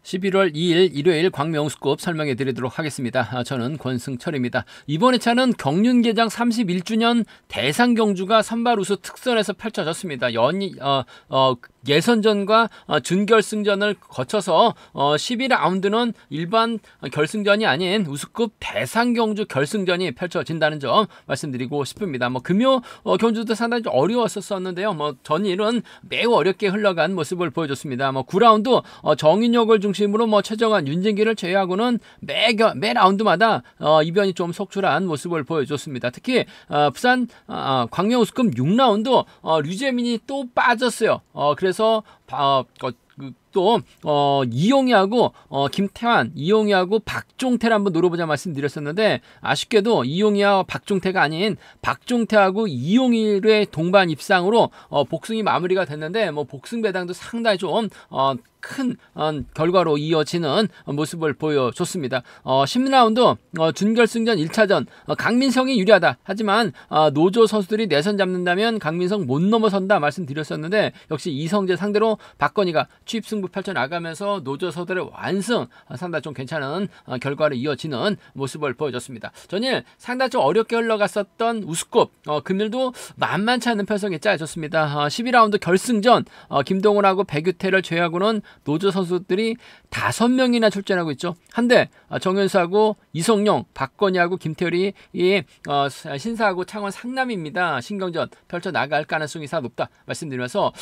11월 2일 일요일 광명우스급 설명해 드리도록 하겠습니다. 저는 권승철입니다. 이번 회차는 경륜개장 31주년 대상경주가 선발 우수 특선에서 펼쳐졌습니다. 예선전과 준결승전을 거쳐서 12라운드는 일반 결승전이 아닌 우수급 대상경주 결승전이 펼쳐진다는 점 말씀드리고 싶습니다. 금요 경주도 상당히 어려웠었는데요. 전일은 매우 어렵게 흘러간 모습을 보여줬습니다. 9라운드 정인혁을 중심으로 최정환, 윤진기를 제외하고는 매 라운드마다 이변이 좀 속출한 모습을 보여줬습니다. 특히 부산 광명우수급 6라운드 류재민이 또 빠졌어요. 그래서 또 이용희하고 김태환, 이용희하고 박종태를 한번 노려보자 말씀드렸었는데 아쉽게도 이용희와 박종태가 아닌 박종태하고 이용희의 동반 입상으로 복승이 마무리가 됐는데 복승 배당도 상당히 좀 큰 결과로 이어지는 모습을 보여줬습니다. 10라운드 준결승전 1차전 강민성이 유리하다. 하지만 노조 선수들이 내선 잡는다면 강민성 못 넘어선다 말씀드렸었는데 역시 이성재 상대로 박건희가 취입승부 펼쳐나가면서 노조 선수들의 완승 상당히 좀 괜찮은 결과로 이어지는 모습을 보여줬습니다. 전일 상당히 좀 어렵게 흘러갔었던 우수급 금일도 만만치 않은 편성이 짜여졌습니다. 12라운드 결승전 김동훈하고 백유태를 제외하고는 노조 선수들이 5명이나 출전하고 있죠. 한데 정현수하고 이성용, 박건희하고 김태열이 신사하고 창원 상남입니다. 신경전 펼쳐나갈 가능성이 상당히 높다 말씀드리면서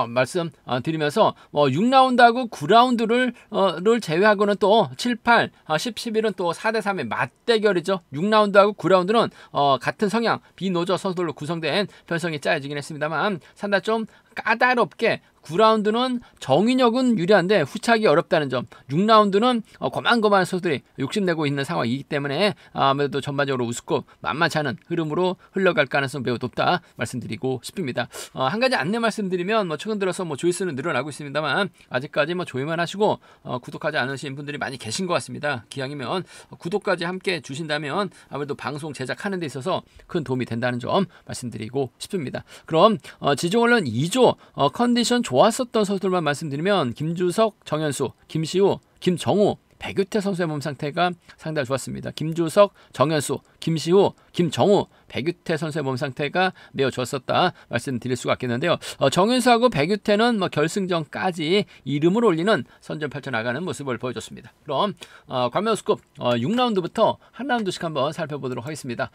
말씀드리면서 6라운드하고 9라운드를 제외하고는 또 7, 8, 10, 11은 또 4대3의 맞대결이죠. 6라운드하고 9라운드는 같은 성향 비노조 선수들로 구성된 편성이 짜여지긴 했습니다만 상당히 좀 까다롭게 9라운드는 정인혁은 유리한데 후차하기 어렵다는 점, 6라운드는 고만고만한 선수들이 욕심내고 있는 상황이기 때문에 아무래도 전반적으로 우습고 만만치 않은 흐름으로 흘러갈 가능성 매우 높다 말씀드리고 싶습니다. 한 가지 안내 말씀드리면 최근 들어서 조회수는 늘어나고 있습니다만 아직까지 조회만 하시고 구독하지 않으신 분들이 많이 계신 것 같습니다. 기왕이면 구독까지 함께 주신다면 아무래도 방송 제작하는 데 있어서 큰 도움이 된다는 점 말씀드리고 싶습니다. 그럼 지종언론 2조 컨디션 좋았었던 선수들만 말씀드리면 김주석, 정현수, 김시우, 김정우, 백유태 선수의 몸 상태가 상당히 좋았습니다. 김주석, 정현수, 김시우, 김정우, 백유태 선수의 몸 상태가 매우 좋았었다 말씀드릴 수가 있겠는데요. 정현수하고 백유태는 결승전까지 이름을 올리는 선전 펼쳐나가는 모습을 보여줬습니다. 그럼 광명우수급 6라운드부터 한 라운드씩 한번 살펴보도록 하겠습니다.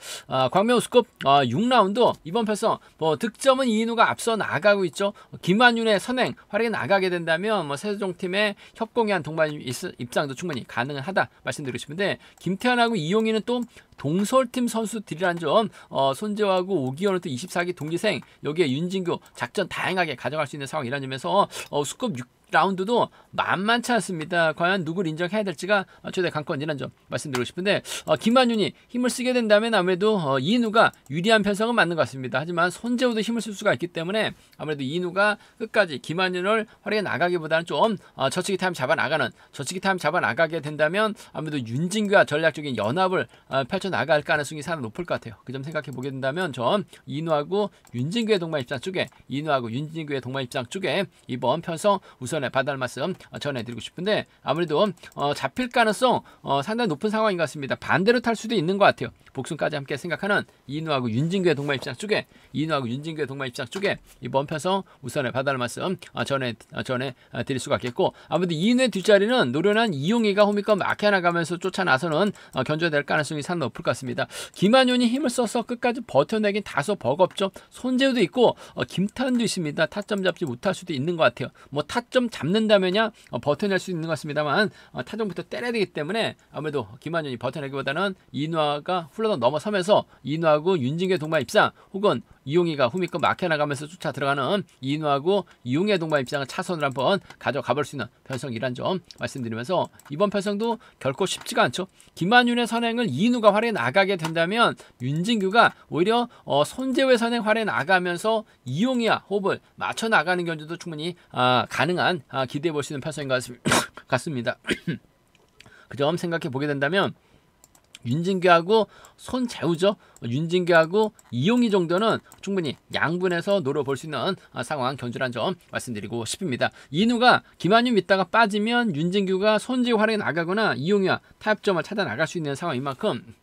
광명우수급 6라운드 이번 편성 득점은 이인우가 앞서 나가고 있죠. 김한윤의 선행 활약이 나가게 된다면 세종팀의 협공한 동반 입장도 충분히 가능하다 말씀드리고 싶은데 김태환하고 이용희는 또 동서울팀 선수들이란 점 손재호하고 오기현은 또 24기 동기생 여기에 윤진규 작전 다양하게 가져갈 수 있는 상황이라는 점에서 수급 6라운드도 만만치 않습니다. 과연 누구를 인정해야 될지가 최대 관건이라는 점 말씀드리고 싶은데 김한윤이 힘을 쓰게 된다면 아무래도 이인우가 유리한 편성은 맞는 것 같습니다. 하지만 손재호도 힘을 쓸 수가 있기 때문에 아무래도 이인우가 끝까지 김한윤을 활약해 나가기보다는 좀 저치기 타임 잡아나가게 된다면 아무래도 윤진규와 전략적인 연합을 펼쳐나갈 가능성이 상당히 높을 것 같아요. 그 점 생각해 보게 된다면 전 이인우하고 윤진규의 동반 입장 쪽에 이번 편성 우선에 받을 말씀 전해드리고 싶은데 아무래도 잡힐 가능성 상당히 높은 상황인 것 같습니다. 반대로 탈 수도 있는 것 같아요. 복승까지 함께 생각하는 이인우하고 윤진규의 동반 입장 쪽에 이번 편성 우선에 받을 말씀 전해드릴 수가 있겠고 아무래도 이인우의 뒷자리는 노련한 이용희가 홈이권 막혀나가면서 쫓아나서는 견줘야 될 가능성이 상당히 높을 것 같습니다. 김한윤이 힘을 써서 끝까지 버텨내긴 다소 버겁죠. 손재우도 있고 김태환도 있습니다. 타점 잡지 못할 수도 있는 것 같아요. 타점 잡는다면야 버텨낼 수 있는 것 같습니다만 타점부터 때려야 되기 때문에 아무래도 김한윤이 버텨내기보다는 이인우가 훌러덩 넘어서면서 이인우하고 윤진규의 동반 입상 혹은 이용희가 후미권 막혀나가면서 쫓아 들어가는 이인우하고 이용희의 동반 입장을 차선으로 한번 가져가 볼 수 있는 편성이란 점 말씀드리면서 이번 편성도 결코 쉽지가 않죠. 김한윤의 선행을 이인우가 활용해 나가게 된다면 윤진규가 오히려 손재호의 선행 활용해 나가면서 이용희와 호흡을 맞춰 나가는 견주도 충분히 가능한 기대해 볼 수 있는 편성인 것 같습니다. 그 점 생각해 보게 된다면 윤진규하고 손재우죠. 윤진규하고 이용희 정도는 충분히 양분해서 노려볼 수 있는 상황 견주란 점 말씀드리고 싶습니다. 이누가 김한윤 믿다가 빠지면 윤진규가 손재우 활약에 나가거나 이용희와 타협점을 찾아 나갈 수 있는 상황인 만큼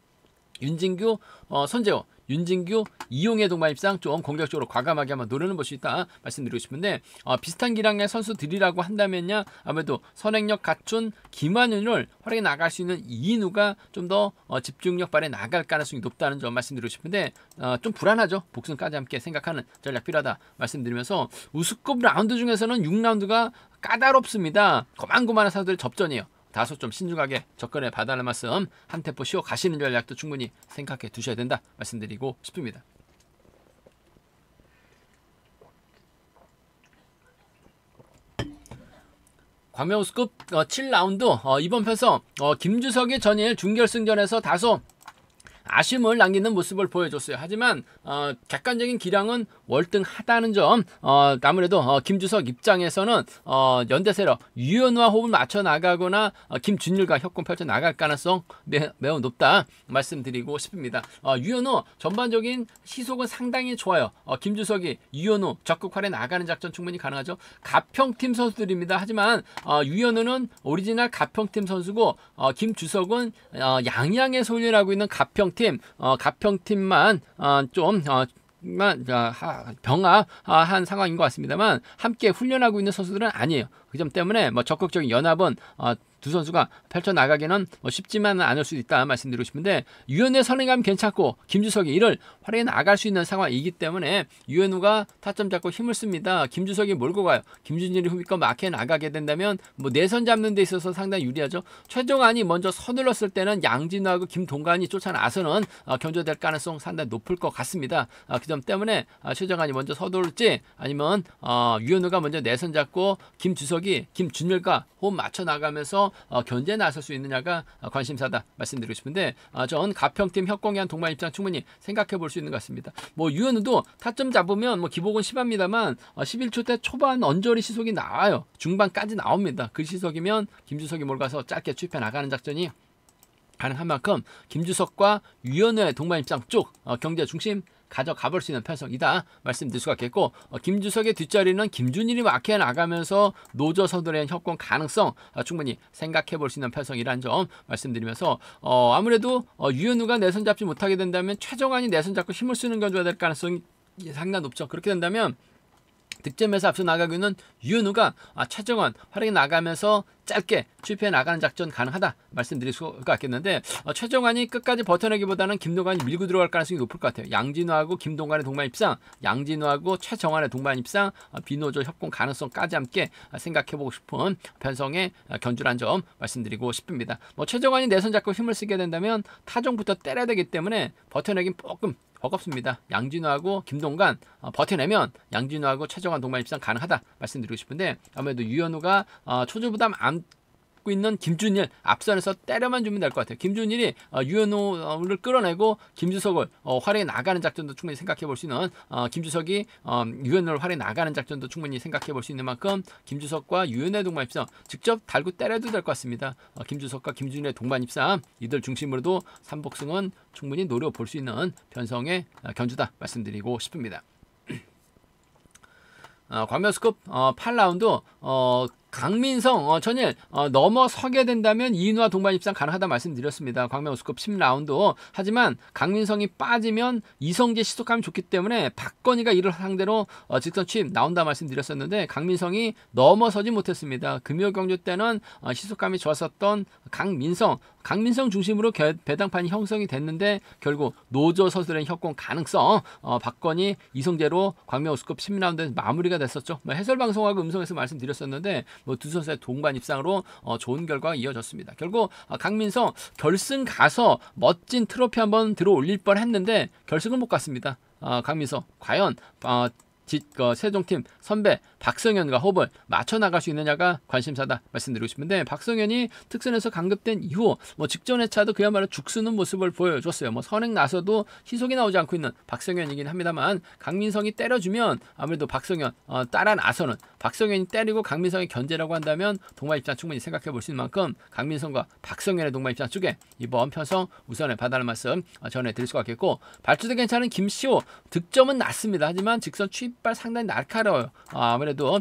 윤진규, 손재우, 윤진규, 이용의 동반 입상 좀 공격적으로 과감하게 한번 노려는 볼 수 있다 말씀드리고 싶은데 비슷한 기량의 선수들이라고 한다면요 아무래도 선행력 갖춘 김한윤을 활약해 나갈 수 있는 이인우가 좀 더 집중력 발휘해 나갈 가능성이 높다는 점 말씀드리고 싶은데 좀 불안하죠. 복승까지 함께 생각하는 전략 필요하다 말씀드리면서 우승급 라운드 중에서는 6라운드가 까다롭습니다. 고만고만한 사람들의 접전이에요. 다소 좀 신중하게 접근해 봐달라는 말씀, 한 템포 쉬어 가시는 전략도 충분히 생각해 두셔야 된다 말씀드리고 싶습니다. 광명우스급 7라운드 이번 편성 김주석이 전일 준결승전에서 다소 아쉬움을 남기는 모습을 보여줬어요. 하지만 객관적인 기량은 월등하다는 점 아무래도 김주석 입장에서는 연대세력 유현우와 호흡을 맞춰 나가거나 김준일과 협공 펼쳐 나갈 가능성 매우 높다 말씀드리고 싶습니다. 유현우 전반적인 시속은 상당히 좋아요. 김주석이 유현우 적극 활에 나가는 작전 충분히 가능하죠. 가평팀 선수들입니다. 하지만 유현우는 오리지널 가평팀 선수고 김주석은 양양에서 훈련하고 있는 가평팀만 좀 병합한 상황인 것 같습니다만 함께 훈련하고 있는 선수들은 아니에요. 그 점 때문에 적극적인 연합은 두 선수가 펼쳐나가기는 쉽지만은 않을 수도 있다 말씀드리고 싶은데 유현우의 선행감이 괜찮고 김주석이 이를 활용해 나갈 수 있는 상황이기 때문에 유현우가 타점 잡고 힘을 씁니다. 김주석이 몰고 가요. 김준일이 후미권 막혀 나가게 된다면 내선 잡는 데 있어서 상당히 유리하죠. 최정환이 먼저 서둘렀을 때는 양진우하고 김동관이 쫓아나서는 견조될 가능성 상당히 높을 것 같습니다. 그 점 때문에 최정환이 먼저 서둘를지 아니면 유현우가 먼저 내선 잡고 김주석이 김준일과 호흡 맞춰 나가면서 견제에 나설 수 있느냐가 관심사다 말씀드리고 싶은데 전 가평팀 협공에 한 동반 입장 충분히 생각해 볼 수 있는 것 같습니다. 유현우도 타점 잡으면 기복은 심합니다만 11초 때 초반 언저리 시속이 나와요. 중반까지 나옵니다. 그 시속이면 김주석이 몰가서 짧게 추입해 나가는 작전이 가능한 만큼 김주석과 유현우의 동반 입장 쪽 경제 중심 가져가 볼 수 있는 편성이다 말씀드릴 수가 있겠고 김주석의 뒷자리는 김준일이 막혀 나가면서 노조 서들의 협공 가능성 충분히 생각해 볼 수 있는 편성이라는 점 말씀드리면서 아무래도 유현우가 내선 잡지 못하게 된다면 최정환이 내선 잡고 힘을 쓰는 견주가 될 가능성이 상당히 높죠. 그렇게 된다면 득점에서 앞서 나가고 있는 유현우가 최정환 활약해 나가면서 짧게 추입해 나가는 작전 가능하다 말씀드릴 수가 있겠는데 최정환이 끝까지 버텨내기보다는 김동관이 밀고 들어갈 가능성이 높을 것 같아요. 양진우하고 김동관의 동반 입상, 양진우하고 최정환의 동반 입상, 비노조 협공 가능성까지 함께 생각해보고 싶은 편성의 견주란 점 말씀드리고 싶습니다. 최정환이 내선 잡고 힘을 쓰게 된다면 타종부터 때려야 되기 때문에 버텨내긴 조금 버겁습니다. 양진우하고 김동관 버텨내면 양진우하고 최정환 동반 입상 가능하다 말씀드리고 싶은데 아무래도 유현우가 초조부담 안고 있는 김준일 앞선에서 때려만 주면 될 것 같아요. 김준일이 유현우를 끌어내고 김주석을 활용해 나가는 작전도 충분히 생각해 볼 수 있는 김주석이 유현우를 활용해 나가는 작전도 충분히 생각해 볼 수 있는 만큼 김주석과 유현우의 동반 입상 직접 달고 때려도 될 것 같습니다. 김주석과 김준일의 동반 입상 이들 중심으로도 삼복승은 충분히 노려볼 수 있는 편성의 견주다 말씀드리고 싶습니다. 광명스컵 8라운드 강민성 전일 넘어서게 된다면 이인우와 동반 입상 가능하다 말씀드렸습니다. 광명우스컵 10라운드. 하지만 강민성이 빠지면 이성재 시속감이 좋기 때문에 박건희가 이를 상대로 직선 취입 나온다 말씀드렸었는데 강민성이 넘어서지 못했습니다. 금요 경주 때는 시속감이 좋았었던 강민성 중심으로 배당판이 형성이 됐는데 결국 노조 서술의 협공 가능성 박건희 이성재로 광명우스컵 10라운드에서 마무리가 됐었죠. 해설방송하고 음성에서 말씀드렸었는데 두 선수의 동반 입상으로 좋은 결과가 이어졌습니다. 결국 강민성 결승 가서 멋진 트로피 한번 들어 올릴 뻔 했는데 결승을 못 갔습니다. 강민성 과연 세종팀 선배 박성현과 호흡을 맞춰 나갈 수 있느냐가 관심사다 말씀드리고 싶은데 박성현이 특선에서 강급된 이후 직전 회차도 그야말로 죽쓰는 모습을 보여줬어요. 선행 나서도 시속이 나오지 않고 있는 박성현이긴 합니다만 강민성이 때려주면 아무래도 박성현 따라 나서는 박성현이 때리고 강민성이 견제라고 한다면 동반 입장 충분히 생각해 볼 수 있는 만큼 강민성과 박성현의 동반 입장 쪽에 이번 편성 우선에 봐달라는 말씀 전해드릴 수가 있겠고, 발주도 괜찮은 김시호 득점은 낮습니다. 하지만 직선 추입발 상당히 날카로워요. 아무래도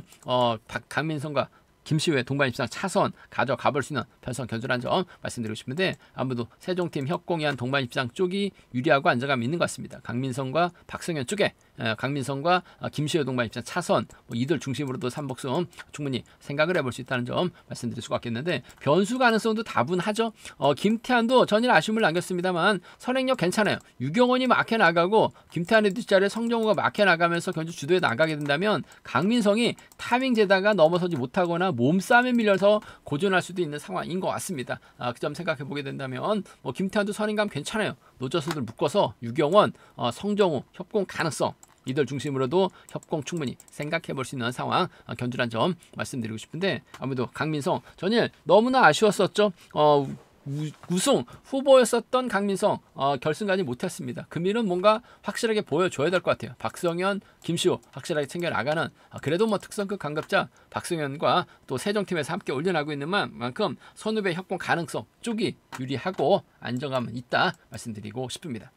강민성과 김시우의 동반 입장 차선 가져가 볼 수 있는 편성 견주라는 점 말씀드리고 싶은데, 아무래도 세종팀 협공이한 동반 입장 쪽이 유리하고 안정감이 있는 것 같습니다. 강민성과 박성현 쪽에 강민성과 김시우 동반 입장 차선 이들 중심으로도 삼복승 충분히 생각을 해볼 수 있다는 점 말씀드릴 수가 있겠는데, 변수 가능성도 다분하죠. 김태환도 전일 아쉬움을 남겼습니다만 선행력 괜찮아요. 유경원이 막혀 나가고 김태환의 뒷자리에 성정우가 막혀 나가면서 견주 주도에 나가게 된다면 강민성이 타이밍 재다가 넘어서지 못하거나 몸싸움에 밀려서 고전할 수도 있는 상황인 것 같습니다. 그 점 생각해 보게 된다면 김태환도 선임감 괜찮아요. 노저수들 묶어서 유경원, 성정우 협공 가능성 이들 중심으로도 협공 충분히 생각해 볼 수 있는 상황 견주란 점 말씀드리고 싶은데, 아무래도 강민성 전일 너무나 아쉬웠었죠. 우승 후보였었던 강민성 결승까지 못했습니다. 금일은 뭔가 확실하게 보여줘야 될 것 같아요. 박성현, 김시호 확실하게 챙겨나가는 그래도 특성급 강급자 박성현과 또 세종팀에서 함께 올려나가고 있는 만큼 선후배 협공 가능성 쪽이 유리하고 안정감은 있다 말씀드리고 싶습니다.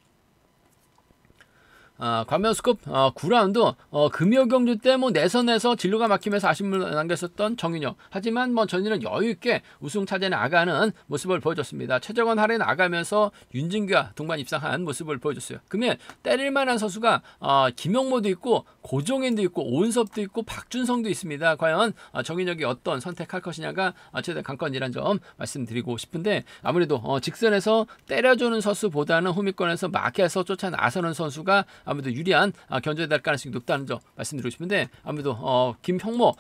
관면스컵 9라운드 금요 경주 때 내선에서 진로가 막히면서 아쉬움을 남겼었던 정윤혁, 하지만 전일은 여유있게 우승 차지해 나가는 모습을 보여줬습니다. 최정원 할에 나가면서 윤진규가 동반 입상한 모습을 보여줬어요. 금일 때릴만한 선수가 김용모도 있고 고종인도 있고 오은섭도 있고 박준성도 있습니다. 과연 정윤혁이 어떤 선택할 것이냐가 최대 관건이란 점 말씀드리고 싶은데, 아무래도 직선에서 때려주는 선수보다는 후미권에서 마크에서 쫓아 나서는 선수가 아무래도 유리한 견제될 가능성이 높다는 점 말씀드리고 싶은데, 아무래도 김형모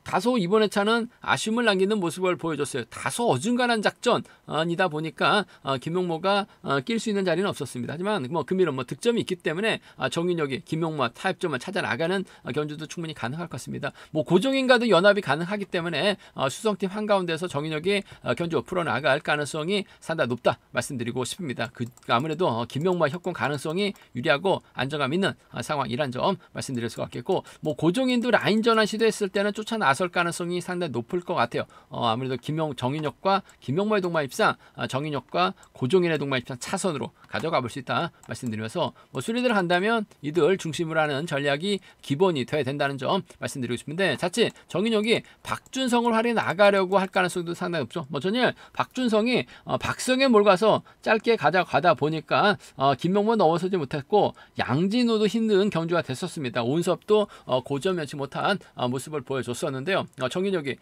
다소 이번 회차는 아쉬움을 남기는 모습을 보여줬어요. 다소 어중간한 작전이다 보니까 김용모가 낄 수 있는 자리는 없었습니다. 하지만 금일은 득점이 있기 때문에 정윤혁이 김용모와 타협점을 찾아 나가는 견주도 충분히 가능할 것 같습니다. 고종인과도 연합이 가능하기 때문에 수성팀 한가운데서 정윤혁이 견주 풀어나갈 가능성이 상당히 높다 말씀드리고 싶습니다. 아무래도 김용모와 협공 가능성이 유리하고 안정감 있는 상황이란 점 말씀드릴 수가 있겠고, 고종인도 라인 전환 시도했을 때는 쫓아 나설 가능성이 상당히 높을 것 같아요. 아무래도 정윤혁과 김용모의 동반 입상, 정윤혁과 고종인의 동반 입상 차선으로 가져가 볼 수 있다 말씀드리면서, 수리들을 한다면 이들 중심으로 하는 전략이 기본이 돼야 된다는 점 말씀드리고 싶은데, 자칫 정윤혁이 박준성을 활용해 나가려고 할 가능성도 상당히 높죠. 전일 박준성이 박성현 몰가서 짧게 가져가다 보니까 김용모 넘어서지 못했고 양진호도 힘든 경주가 됐었습니다. 오은섭도 고점 면치 못한 모습을 보여줬었는데요. 정윤혁이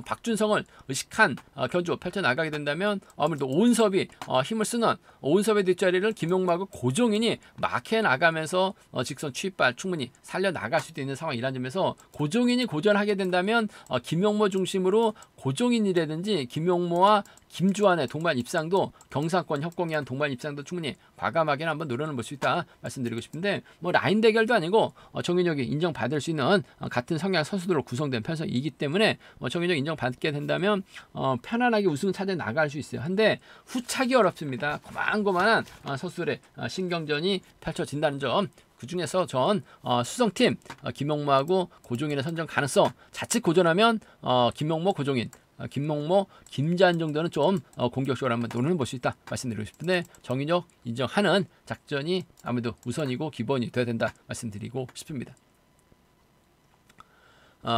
박준성을 의식한 견주 펼쳐나가게 된다면 아무래도 오은섭이 힘을 쓰는 오은섭의 뒷자리를 김용모하고 고종인이 막해 나가면서 직선 추입발 충분히 살려나갈 수도 있는 상황이라는 점에서, 고종인이 고전하게 된다면 김용모 중심으로 고종인이라든지 김용모와 김주환의 동반 입상도 경상권 협공위한 동반 입상도 충분히 과감하게 한번 노려는 볼 수 있다 말씀드리고 싶은데, 라인 대결도 아니고 정윤혁이 인정받을 수 있는 같은 성향 선수들로 구성된 편성이기 때문에 정윤혁 인정받게 된다면 편안하게 우승 차지해 나갈 수 있어요. 한데 후차기 어렵습니다. 고만고만한 선수들의 신경전이 펼쳐진다는 점, 그 중에서 전 수성팀 김용모하고 고종인의 선정 가능성, 자칫 고전하면 김용모, 고종인, 김용모, 김자한 정도는 좀 공격적으로 한번 노려는 볼 수 있다 말씀드리고 싶은데, 정윤혁 인정하는 작전이 아무래도 우선이고 기본이 돼야 된다 말씀드리고 싶습니다.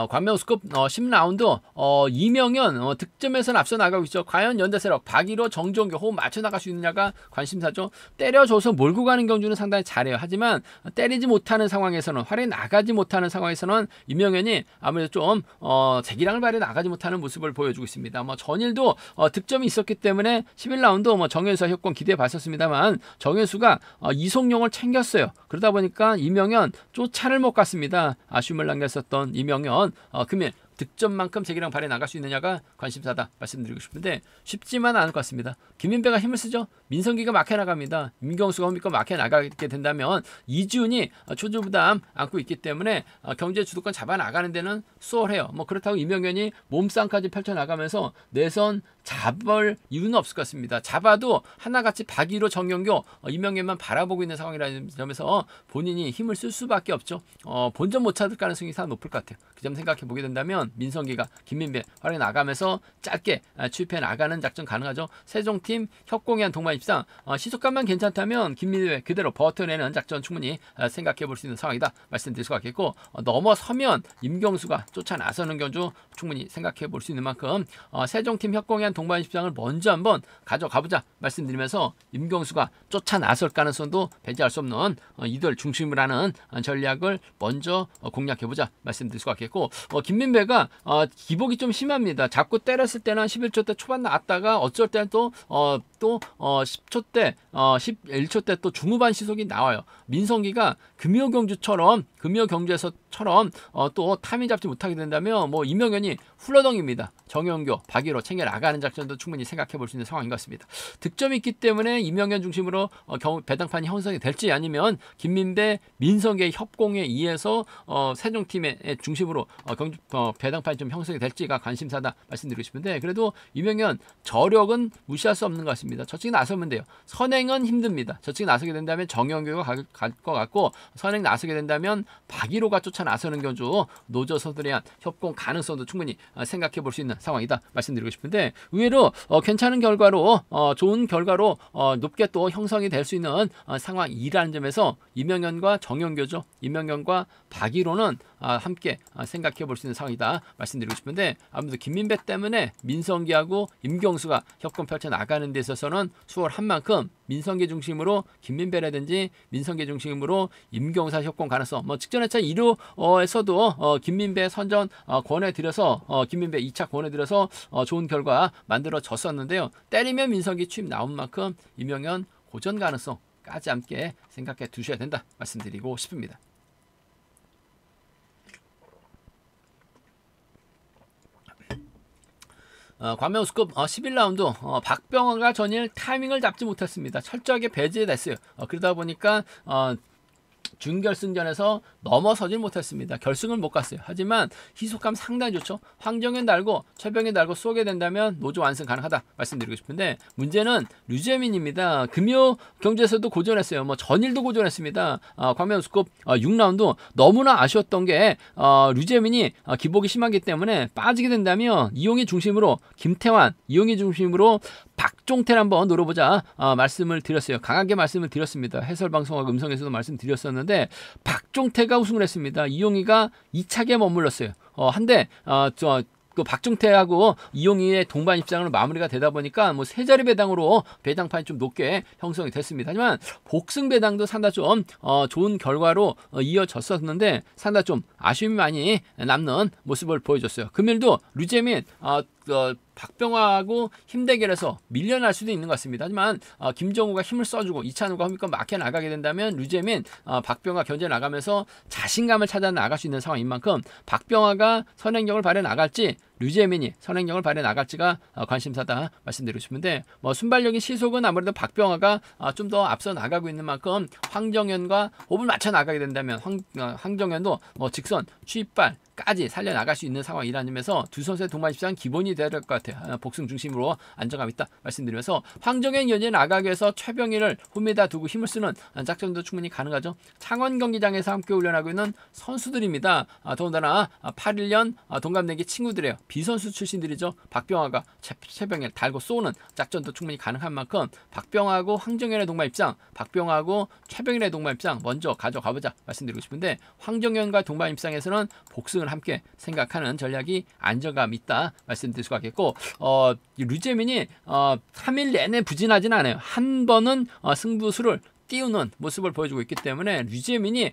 관명수급 10라운드 이명현 득점에서는 앞서 나가고 있죠. 과연 연대세력 박일호, 정종규 호흡 맞춰 나갈 수 있느냐가 관심사죠. 때려줘서 몰고 가는 경주는 상당히 잘해요. 하지만 때리지 못하는 상황에서는, 활에 나가지 못하는 상황에서는 이명현이 아무래도 좀 재기량을 발휘해 나가지 못하는 모습을 보여주고 있습니다. 전일도 득점이 있었기 때문에 11라운드 정현수와 협공 기대해 봤었습니다만 정현수가 이송용을 챙겼어요. 그러다 보니까 이명현 쫓아를 못 갔습니다. 아쉬움을 남겼었던 이명현 금일 득점만큼 제기랑 발에 나갈 수 있느냐가 관심사다 말씀드리고 싶은데 쉽지만 않을 것 같습니다. 김민배가 힘을 쓰죠. 민성기가 막혀 나갑니다. 임경수가 홈미권 막혀 나가게 된다면 이지훈이 초조 부담 안고 있기 때문에 경제 주도권 잡아 나가는 데는 수월해요. 뭐 그렇다고 이명현이 몸싸움까지 펼쳐 나가면서 내선 잡을 이유는 없을 것 같습니다. 잡아도 하나같이 박의로 정영교, 이명현만 바라보고 있는 상황이라는 점에서 본인이 힘을 쓸 수밖에 없죠. 본전 못 찾을 가능성이 상당히 높을 것 같아요. 그 점 생각해 보게 된다면 민성기가 김민배 활약해 나가면서 짧게 추입해 나가는 작전 가능하죠. 세종팀 협공한 동반 입상 시속감만 괜찮다면 김민배 그대로 버텨내는 작전 충분히 생각해 볼 수 있는 상황이다 말씀드릴 수 있겠고, 넘어서면 임경수가 쫓아 나서는 경주 충분히 생각해 볼 수 있는 만큼 세종팀 협공한 동반 입상을 먼저 한번 가져가보자 말씀드리면서 임경수가 쫓아 나설 가능성도 배제할 수 없는 이들 중심으로 하는 전략을 먼저 공략해보자 말씀드릴 수가 있겠고, 김민배가 기복이 좀 심합니다. 자꾸 때렸을 때는 11초 때 초반 나왔다가 어쩔 때는 또 10초 때 11초 때 또 중후반 시속이 나와요. 민성기가 금요경주에서처럼 또 타이밍 잡지 못하게 된다면 뭐 이명현이 훌러덩입니다. 정영교, 박의로 챙겨 나가는 작전도 충분히 생각해 볼 수 있는 상황인 것 같습니다. 득점이 있기 때문에 이명현 중심으로 배당판이 형성이 될지 아니면 김민배, 민성기의 협공에 의해서 세종팀의 중심으로 배당판이 좀 형성이 될지가 관심사다 말씀드리고 싶은데, 그래도 이명현 저력은 무시할 수 없는 것 같습니다. 저쪽에 나서면 돼요. 선행은 힘듭니다. 저쪽에 나서게 된다면 정영교가 갈 것 같고, 선행 나서게 된다면 박의로가 쫓아 나서는 경주 노조 선수들에 대한 협공 가능성도 충분히 생각해 볼 수 있는 상황이다 말씀드리고 싶은데, 의외로 괜찮은 결과로 좋은 결과로 높게 또 형성이 될 수 있는 상황이라는 점에서 이명현과 정영교죠. 이명현과 박의로는 함께 생각해 볼 수 있는 상황이다 말씀드리고 싶은데, 아무래도 김민배 때문에 민성기하고 임경수가 협공 펼쳐 나가는 데 있어서는 수월한 만큼 민성기 중심으로 김민배라든지 민성기 중심으로 임경사 협공 가능성, 뭐 직전 회차 1호에서도 김민배 선전 권해드려서 김민배 2차 권해드려서 좋은 결과 만들어졌었는데요. 때리면 민성기 취임 나온 만큼 이명현 고전 가능성까지 함께 생각해 두셔야 된다 말씀드리고 싶습니다. 관명수급 11라운드 박병호가 전일 타이밍을 잡지 못했습니다. 철저하게 배제됐어요. 그러다 보니까 준결승전에서 넘어서질 못했습니다. 결승을 못 갔어요. 하지만 희속감 상당히 좋죠. 황정현 달고 최병현 달고 쏘게 된다면 노조 완승 가능하다 말씀드리고 싶은데, 문제는 류재민입니다. 금요 경주에서도 고전했어요. 뭐 전일도 고전했습니다. 광명수급 6라운드 너무나 아쉬웠던 게 류재민이 기복이 심하기 때문에 빠지게 된다면 이용희 중심으로 김태환, 이용희 중심으로 박종태를 한번 노려보자 말씀을 드렸어요. 강하게 말씀을 드렸습니다. 해설방송하고 음성에서도 말씀드렸었는데 박종태가 우승을 했습니다. 이용희가 2차기에 머물렀어요. 한데 그 박종태하고 이용희의 동반 입장으로 마무리가 되다 보니까 뭐 세 자리 배당으로 배당판이 좀 높게 형성이 됐습니다. 하지만 복승 배당도 상당히 좀 좋은 결과로 이어졌었는데 상당히 좀 아쉬움이 많이 남는 모습을 보여줬어요. 금일도 류재민 박병호하고 힘대결에서 밀려날 수도 있는 것 같습니다. 하지만 김정우가 힘을 써주고 이찬우가 홈미권 막혀 나가게 된다면 류재민, 박병호가 견제 나가면서 자신감을 찾아 나갈 수 있는 상황인 만큼 박병호가 선행력을 발휘해 나갈지 류재민이 선행력을 발휘해 나갈지가 관심사다 말씀드리고 싶은데, 뭐 순발력인 시속은 아무래도 박병호가 좀 더 앞서 나가고 있는 만큼 황정현과 호흡을 맞춰 나가게 된다면 황정현도 뭐 직선 추입발까지 살려나갈 수 있는 상황이라는 점에서 두 선수의 동반 입장 기본이 되어야 될 것 같아요. 복승 중심으로 안정감 있다 말씀드리면서, 황정현 견제 나가기 위해서 최병희를 홈에다 두고 힘을 쓰는 작전도 충분히 가능하죠. 창원 경기장에서 함께 훈련하고 있는 선수들입니다. 더군다나 81년 동갑내기 친구들이에요. 비선수 출신들이죠. 박병호가 최병희를 달고 쏘는 작전도 충분히 가능한 만큼 박병호하고 황정현의 동반 입장, 박병호하고 최병희의 동반 입장 먼저 가져가보자 말씀드리고 싶은데, 황정현과 동반 입장에서는 복승을 함께 생각하는 전략이 안정감 있다 말씀드릴 수가 있겠고, 류재민이 3일 내내 부진하진 않아요. 한 번은 승부수를 띄우는 모습을 보여주고 있기 때문에 류재민이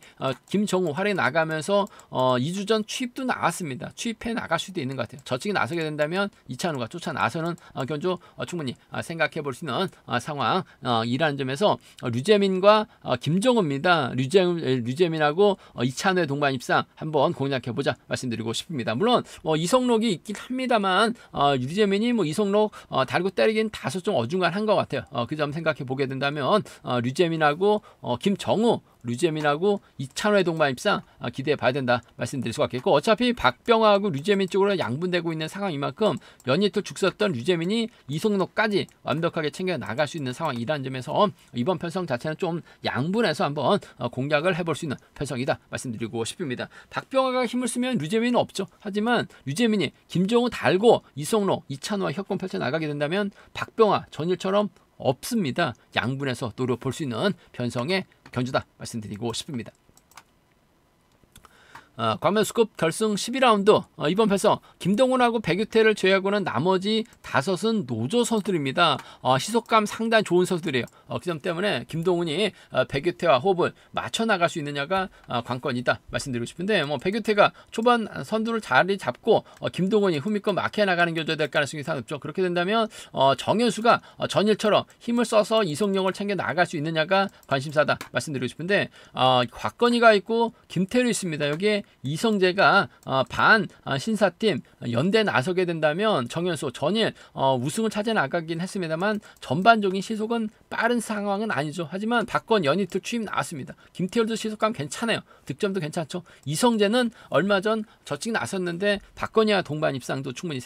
김정우 활약이 나가면서 2주 전 취입도 나왔습니다. 취입해 나갈 수도 있는 것 같아요. 저쪽이 나서게 된다면 이찬우가 쫓아 나서는 견주 충분히 생각해 볼 수 있는 상황이라는 점에서 류재민과 김정우입니다. 류재민하고 이찬우의 동반 입상 한번 공략해 보자 말씀드리고 싶습니다. 물론 이성록이 있긴 합니다만 류재민이 이성록 달고 때리긴 다소 좀 어중간한 것 같아요. 그 점 생각해 보게 된다면 류재민하고 김정우, 류재민하고 이찬호의 동반 입상 기대해 봐야 된다 말씀드릴 수가 있겠고, 어차피 박병하고 류재민 쪽으로 양분되고 있는 상황인 만큼 연이틀 죽었던 류재민이 이성록까지 완벽하게 챙겨 나갈 수 있는 상황이라는 점에서 이번 편성 자체는 좀 양분해서 한번 공략을 해볼 수 있는 편성이다 말씀드리고 싶습니다. 박병하가 힘을 쓰면 류재민은 없죠. 하지만 류재민이 김정우 달고 이성록, 이찬호와 협공 펼쳐 나가게 된다면 박병하 전일처럼 없습니다. 양분해서 노려볼 수 있는 편성의 견주다 말씀드리고 싶습니다. 광면수급 결승 12라운드 이번 편성 김동훈하고 백유태를 제외하고는 나머지 5은 노조 선수들입니다. 시속감 상당히 좋은 선수들이에요. 그 점 때문에 김동훈이 백유태와 호흡을 맞춰 나갈 수 있느냐가 관건이다 말씀드리고 싶은데, 백유태가 초반 선두를 자리 잡고 김동훈이 후미권 막혀 나가는 견주가 될 가능성이 상당히 높죠. 그렇게 된다면 정현수가 전일처럼 힘을 써서 이성용을 챙겨 나갈 수 있느냐가 관심사다 말씀드리고 싶은데, 곽건희가 있고 김태율이 있습니다. 여기에 이성재가 반 신사팀 연대 나서게 된다면 정현수 전일 우승을 찾아 나가긴 했습니다만 전반적인 시속은 빠른 상황은 아니죠. 하지만 박건 연이틀 취임 나왔습니다. 김태열도 시속감 괜찮아요. 득점도 괜찮죠. 이성재는 얼마 전 저찍 나섰는데 박건희와 동반 입상도 충분히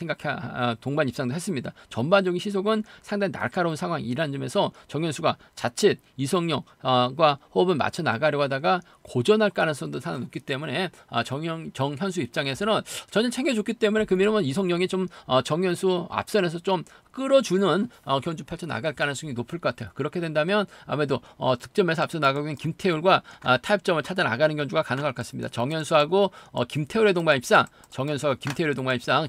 동반 입상도 했습니다. 전반적인 시속은 상당히 날카로운 상황이라는 점에서 정현수가 자칫 이성용과 호흡을 맞춰 나가려고 하다가 고전할 가능성도 상당히 높기 때문에 정현수 입장에서는 전혀 챙겨줬기 때문에 그 밀으면 이성용이 좀 정현수 앞선에서 좀 끌어주는 견주 펼쳐 나갈 가능성이 높을 것 같아요. 그렇게 된다면 아무래도 득점에서 앞서 나가고 있는 김태율과 타협점을 찾아 나가는 견주가 가능할 것 같습니다. 정현수하고 김태율의 동반 입상,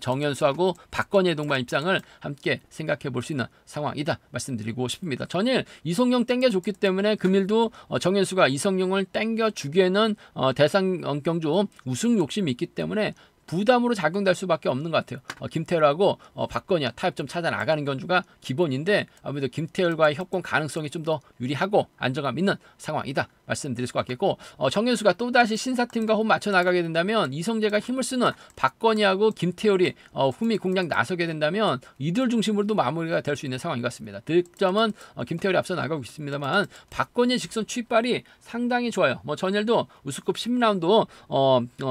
정현수하고 박건희의 동반 입상을 함께 생각해 볼 수 있는 상황이다 말씀드리고 싶습니다. 전일 이성용 땡겨줬기 때문에 금일도 정현수가 이성용을 땡겨주기에는 대상 경주 우승 욕심이 있기 때문에 부담으로 작용될 수밖에 없는 것 같아요. 김태열하고 박건희와 타협점 찾아 나가는 견주가 기본인데 아무래도 김태열과의 협공 가능성이 좀 더 유리하고 안정감 있는 상황이다 말씀드릴 수가 있겠고, 정현수가 또다시 신사팀과 호흡 맞춰 나가게 된다면 이성재가 힘을 쓰는 박건희하고 김태열이 후미 공략 나서게 된다면 이들 중심으로도 마무리가 될 수 있는 상황인 것 같습니다. 득점은 김태열이 앞서 나가고 있습니다만 박건희의 직선 취입발이 상당히 좋아요. 전일도 우승급 10라운드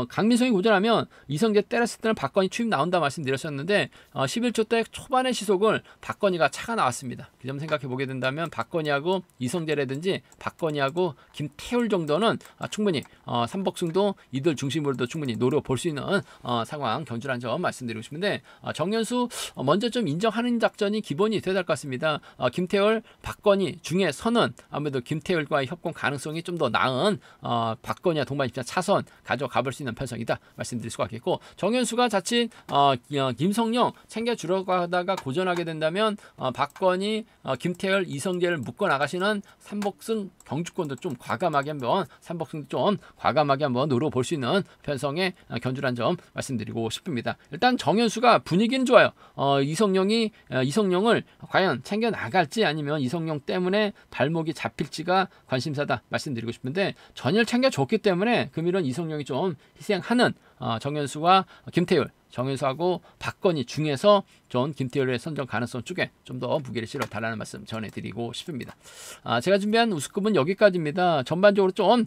강민성이 고전하면 이성재 때렸을 때는 박건희 취입 나온다 말씀드렸었는데 11조 때 초반의 시속을 박건희가 차가 나왔습니다. 그 점 생각해 보게 된다면 박건희하고 이성재라든지 박건희하고 김태율 정도는 충분히 삼복승도 이들 중심으로도 충분히 노려볼 수 있는 상황 견주라는 점 말씀드리고 싶은데, 정현수 먼저 좀 인정하는 작전이 기본이 돼야 될 것 같습니다. 김태율, 박건희 중에서는 아무래도 김태율과의 협공 가능성이 좀 더 나은 박건희와 동반 입장 차선 가져가 볼 수 있는 편성이다 말씀드릴 수가 있겠고, 정현수가 자칫 김성령 챙겨주려고 하다가 고전하게 된다면 박건희, 김태열, 이성재를 묶어 나가시는 삼복승 경주권도 좀 과감하게 한번 노려볼 수 있는 편성의 견주란 점 말씀드리고 싶습니다. 일단 정현수가 분위기는 좋아요. 이성용을 과연 챙겨 나갈지 아니면 이성용 때문에 발목이 잡힐지가 관심사다 말씀드리고 싶은데, 전일 챙겨줬기 때문에 금일은 이성용이 좀 희생하는 정현수와 김태율, 정현수하고 박건희 중에서 전 김태율의 선정 가능성 쪽에 좀 더 무게를 실어달라는 말씀 전해드리고 싶습니다. 제가 준비한 우승급은 여기까지입니다. 전반적으로 좀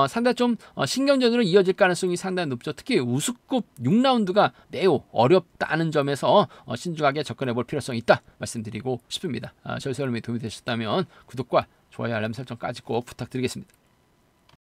상당히 좀 신경전으로 이어질 가능성이 상당히 높죠. 특히 우승급 6라운드가 매우 어렵다는 점에서 신중하게 접근해 볼 필요성이 있다 말씀드리고 싶습니다. 저희 설명이 도움이 되셨다면 구독과 좋아요, 알람 설정까지 꼭 부탁드리겠습니다.